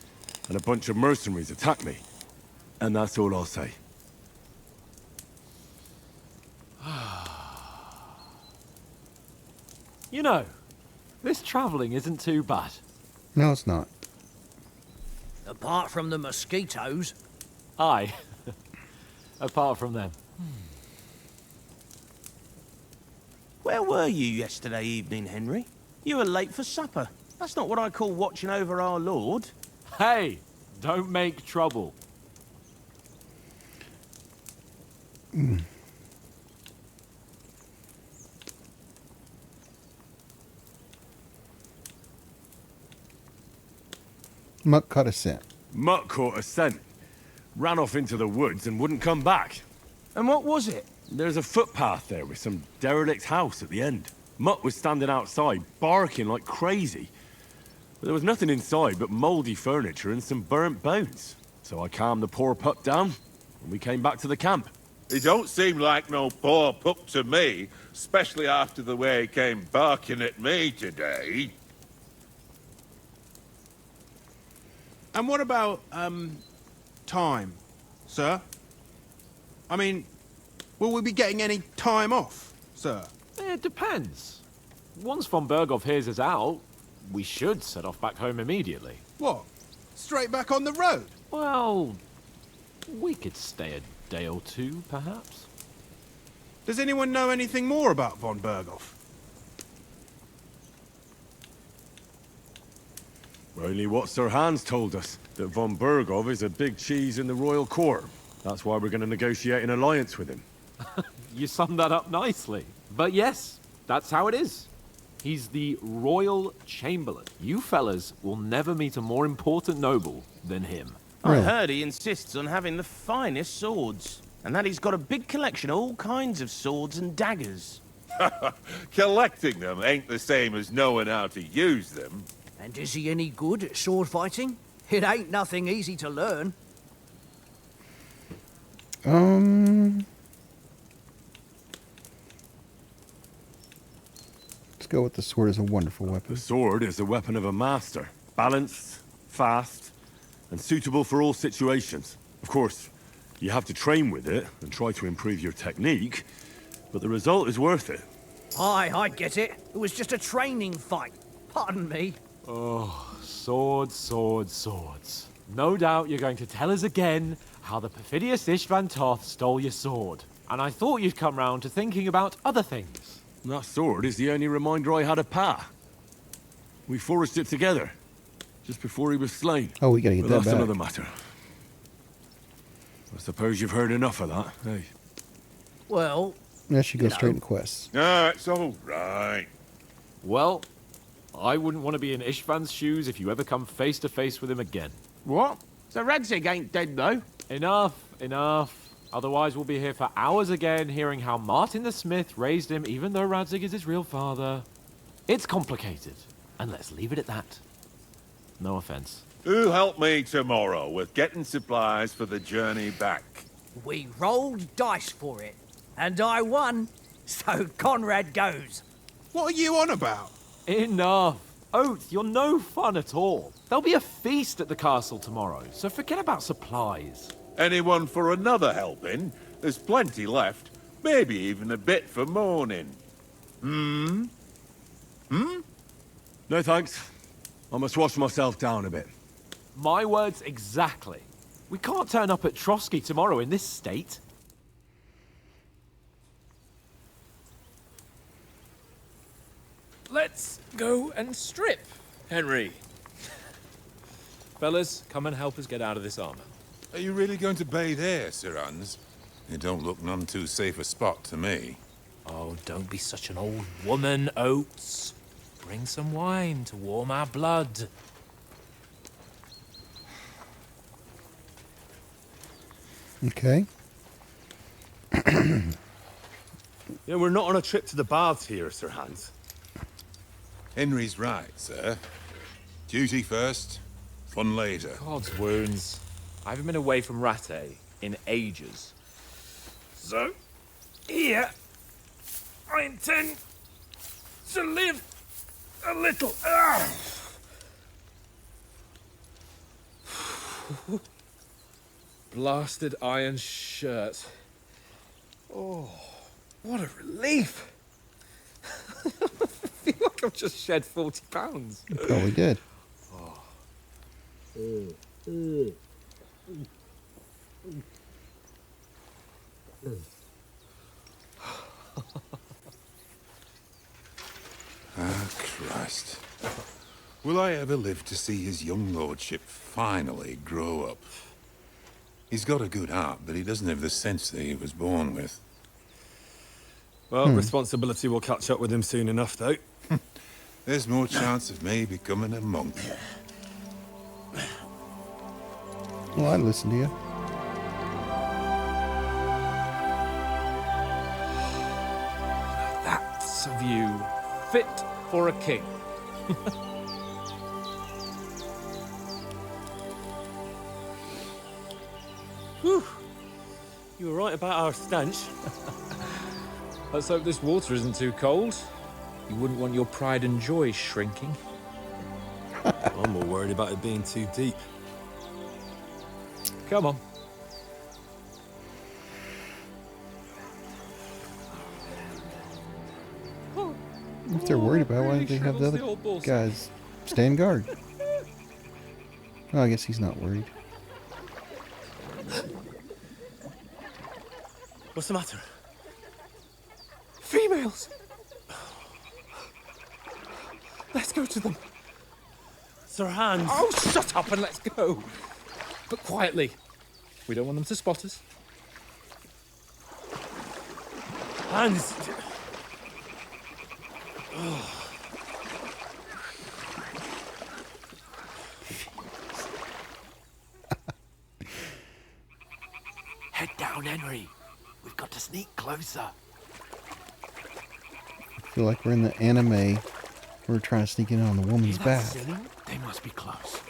and a bunch of mercenaries attacked me. And that's all I'll say. You know, this travelling isn't too bad. No, it's not. Apart from the mosquitoes. Aye. Apart from them. Where were you yesterday evening, Henry? You were late for supper. That's not what I call watching over our Lord. Hey, don't make trouble. Mutt caught a scent. Mutt caught a scent. Ran off into the woods and wouldn't come back. And what was it? There's a footpath there with some derelict house at the end. Mutt was standing outside, barking like crazy. But there was nothing inside but mouldy furniture and some burnt bones. So I calmed the poor pup down, and we came back to the camp. He don't seem like no poor pup to me, especially after the way he came barking at me today. And what about, time, sir? I mean, will we be getting any time off, sir? It depends. Once von Berghoff hears us out, we should set off back home immediately. What? Straight back on the road? Well, we could stay a day or two, perhaps. Does anyone know anything more about von Berghoff? Only what Sir Hans told us, that von Berghoff is a big cheese in the royal court. That's why we're going to negotiate an alliance with him. You summed that up nicely. But yes, that's how it is. He's the royal chamberlain. You fellas will never meet a more important noble than him. I heard he insists on having the finest swords, and that he's got a big collection of all kinds of swords and daggers. Collecting them ain't the same as knowing how to use them. And is he any good at sword fighting? It ain't nothing easy to learn. Let's go with the sword as a wonderful weapon. The sword is the weapon of a master. Balanced, fast, and suitable for all situations. Of course, you have to train with it and try to improve your technique, but the result is worth it. Aye, I get it. It was just a training fight. Pardon me. Oh, swords, swords, swords. No doubt you're going to tell us again how the perfidious Istvan Toth stole your sword. And I thought you'd come round to thinking about other things. That sword is the only reminder I had of Pa. We forged it together, just before he was slain. Oh, we gotta get but that that's back. another matter. I suppose you've heard enough of that, hey? Well... Now she goes straight in quests. Ah, it's all right. Well, I wouldn't want to be in Istvan's shoes if you ever come face to face with him again. What? So Radzig ain't dead, though? Enough, enough. Otherwise we'll be here for hours again hearing how Martin the Smith raised him even though Radzig is his real father. It's complicated, and let's leave it at that. No offense. Who'll help me tomorrow with getting supplies for the journey back? We rolled dice for it, and I won, so Conrad goes. What are you on about? Enough. Oath, you're no fun at all. There'll be a feast at the castle tomorrow, so forget about supplies. Anyone for another helping? There's plenty left. Maybe even a bit for morning. No thanks. I must wash myself down a bit. My words exactly. We can't turn up at Trotsky tomorrow in this state. Let's go and strip, Henry. Fellas, come and help us get out of this armor. Are you really going to bathe here, Sir Hans? It don't look none too safe a spot to me. Oh, don't be such an old woman, Oates. Bring some wine to warm our blood. Okay. Yeah, we're not on a trip to the baths here, Sir Hans. Henry's right, sir. Duty first, fun later. God's wounds. I haven't been away from Rattay in ages. So, here, I intend to live a little. Blasted iron shirt. Oh, what a relief. I feel like I've just shed 40 pounds. You probably did. Ah, Christ. Will I ever live to see his young lordship finally grow up? He's got a good heart, but he doesn't have the sense that he was born with. Well, responsibility will catch up with him soon enough, though. There's more chance of me becoming a monk. Well, I'd listen to you. That's a view fit for a king. Whew. You were right about our stench. Let's hope this water isn't too cold. You wouldn't want your pride and joy shrinking. I'm more worried about it being too deep. Come on. If they're worried about it, why don't they have the other guys stand guard? Oh, I guess he's not worried. What's the matter? Females! Let's go to them. Sir Hans. Oh, shut up and let's go. But quietly. We don't want them to spot us. Hans. Head down, Henry. We've got to sneak closer. I feel like we're in the anime. We're trying to sneak in on the woman's bath. They must be close.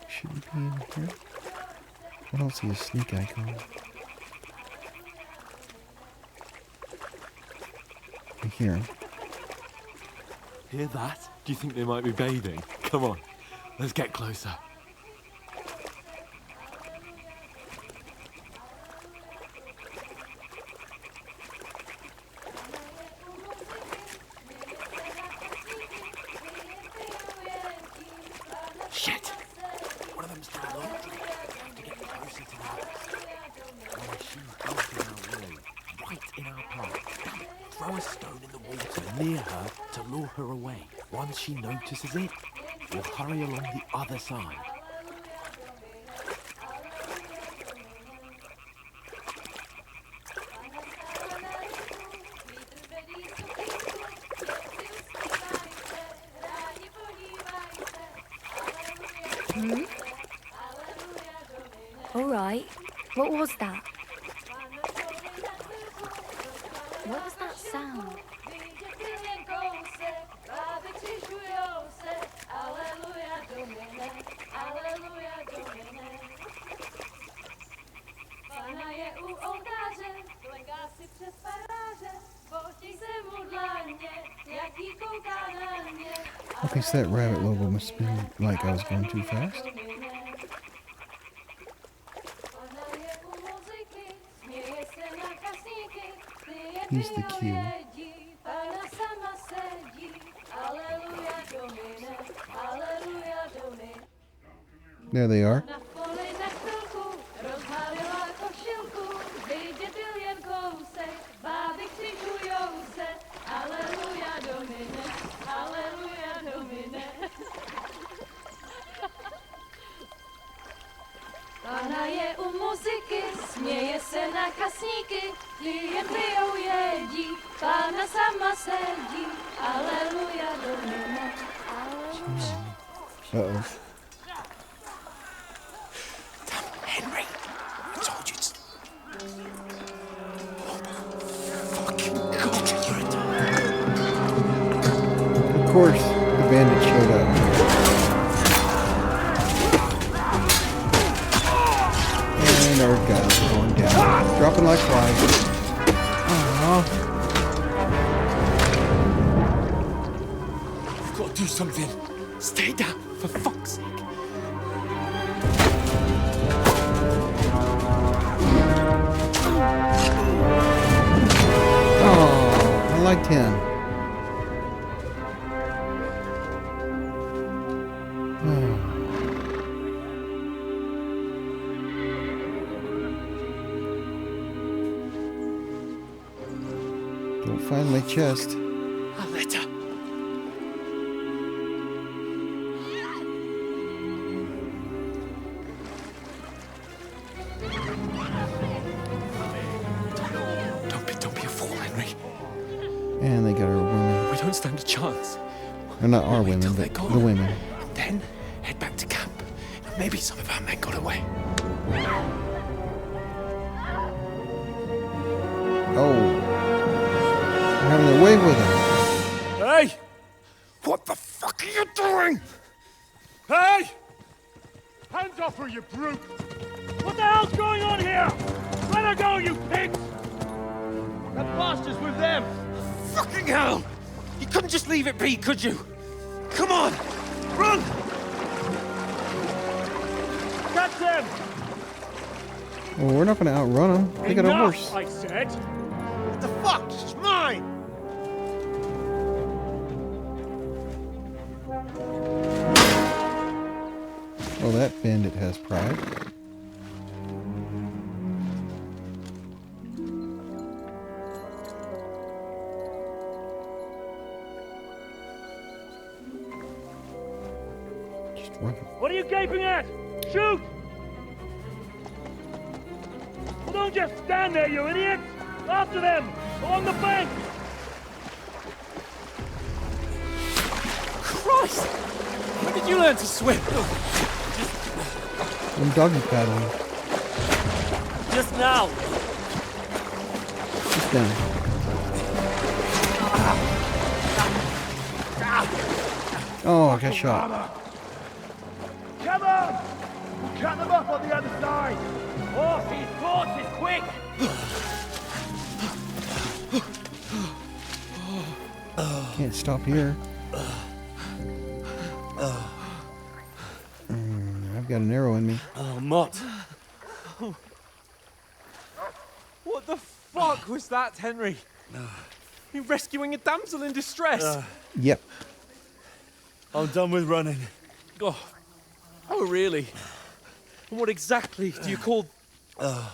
Should we be in here? I don't see a sneak icon. I hear him. Hear that? Do you think they might be bathing? Come on, let's get closer. Shit! One of them's doing laundry. We have to get closer to that. My shoes both in our way, right in our path. Throw a stone in the water near her to lure her away. Once she notices it, we'll hurry along the other side. All right. What was that? What was that sound? I think that rabbit logo must have been like I was going too fast. Use the cue. There they are. Pána je u muziky, směje se na kasníky, klient pijou jedí, Pána sama sedí, aleluja domine, aleluja. Uh-oh. Henry, I told you to... Of course, the bandit showed up. And our guys are going down. Dropping like flies. We've got to do something. Stay down, for fuck's sake. Oh, I liked him. Don't find my chest. A letter. Don't be a fool, Henry. And they got our women. We don't stand a chance. Or not our women, but the women. Then head back to camp. Maybe some of our men got away. Oh. They're having their way with them. Hey! What the fuck are you doing? Hey! Hands off her, you brute! What the hell's going on here? Let her go, you pigs! That bastard's with them! Fucking hell! You couldn't just leave it be, could you? Come on! Run! Catch them! Well, we're not going to outrun them. They got a Enough, horse. I said! What the fuck? She's mine! Oh, that bandit has pride. Just run. What are you gaping at? Shoot! Well, don't just stand there, you idiots! After them! Along the bank! Christ! When did you learn to swim? I'm doggy paddling. Just now! Just down. Oh, I got shot. Come on! Cut them up on the other side! Off his horses, quick! Can't stop here. I've got an arrow in me. Oh, Mutt. What the fuck was that, Henry? You rescuing a damsel in distress? Yep. I'm done with running. Oh, really? And what exactly do you call... Oh,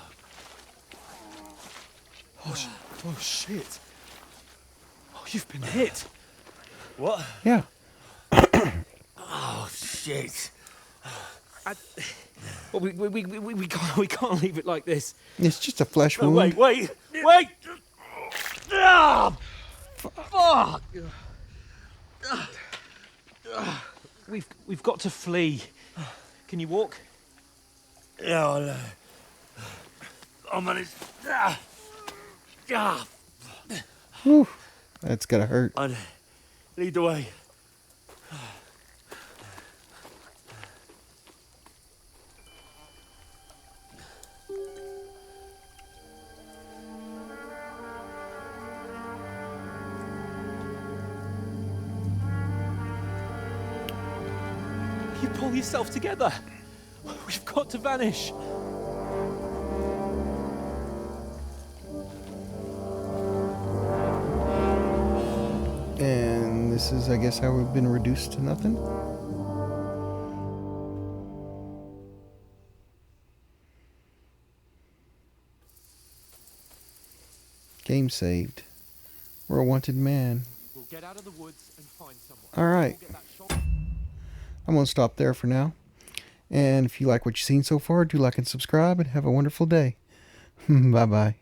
shit. Oh, you've been hit. What? Yeah. Oh, shit. Well, we can't leave it like this. It's just a flesh wound. Wait! Ah, fuck! We've got to flee. Can you walk? Yeah, I know. I'm on his... Whew. That's gotta hurt. I'd lead the way. You pull yourself together. We've got to vanish. And this is, I guess, how we've been reduced to nothing. Game saved. We're a wanted man. We'll get out of the woods and find someone. Alright. I'm going to stop there for now. And if you like what you've seen so far, do like and subscribe and have a wonderful day. Bye-bye.